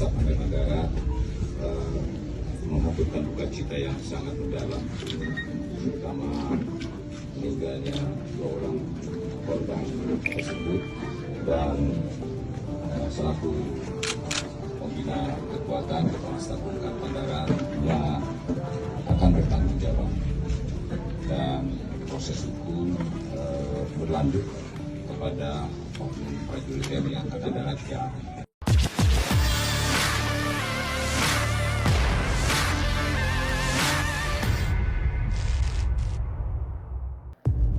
Staf Angkatan Darat mengumpulkan duka cita yang sangat mendalam, terutama meninggalnya 2 orang korban tersebut, dan selaku pembina kekuatan Kepala Staf Angkatan Darat yang akan bertanggung jawab, dan proses hukum berlanjut kepada prajurit TNI Angkatan Darat yang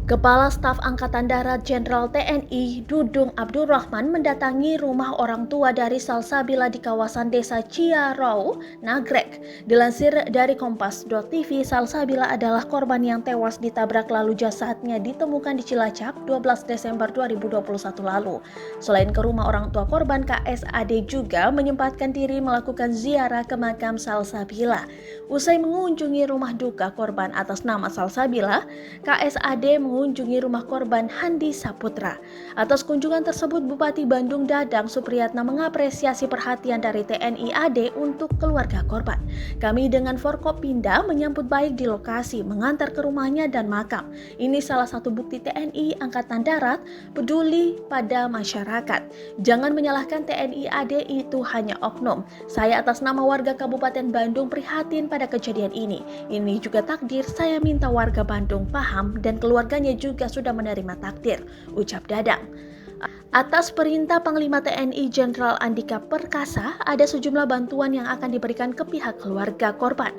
Kepala Staf Angkatan Darat Jenderal TNI Dudung Abdurrahman mendatangi rumah orang tua dari Salsabila di kawasan Desa Ciarau, Nagrek. Dilansir dari Kompas.tv, Salsabila adalah korban yang tewas ditabrak lalu jasadnya ditemukan di Cilacap 12 Desember 2021 lalu. Selain ke rumah orang tua korban, KSAD juga menyempatkan diri melakukan ziarah ke makam Salsabila. Usai mengunjungi rumah duka korban atas nama Salsabila, KSAD mengunjungi rumah korban Handi Saputra. Atas kunjungan tersebut, Bupati Bandung Dadang Supriyatna mengapresiasi perhatian dari TNI AD untuk keluarga korban. Kami dengan Forkopimda menyambut baik di lokasi, mengantar ke rumahnya dan makam. Ini salah satu bukti TNI Angkatan Darat peduli pada masyarakat. Jangan menyalahkan TNI AD, itu hanya oknum. Saya atas nama warga Kabupaten Bandung prihatin pada kejadian ini. Ini juga takdir, saya minta warga Bandung paham dan keluarganya juga sudah menerima takdir, ucap Dadang. Atas perintah Panglima TNI Jenderal Andika Perkasa, ada sejumlah bantuan yang akan diberikan ke pihak keluarga korban.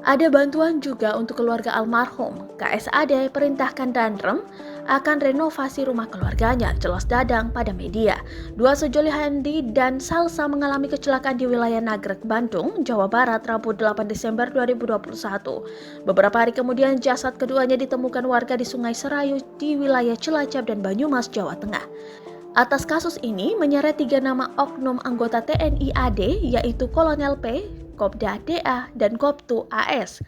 Ada bantuan juga untuk keluarga almarhum. KSAD perintahkan Danrem akan renovasi rumah keluarganya, jelas Dadang pada media. Dua sejoli Handi dan Salsa mengalami kecelakaan di wilayah Nagrek, Bandung, Jawa Barat, Rabu 8 Desember 2021. Beberapa hari kemudian jasad keduanya ditemukan warga di Sungai Serayu di wilayah Cilacap dan Banyumas, Jawa Tengah. Atas kasus ini menyeret 3 nama oknum anggota TNI AD, yaitu Kolonel P, Kopda DA, dan Koptu AS.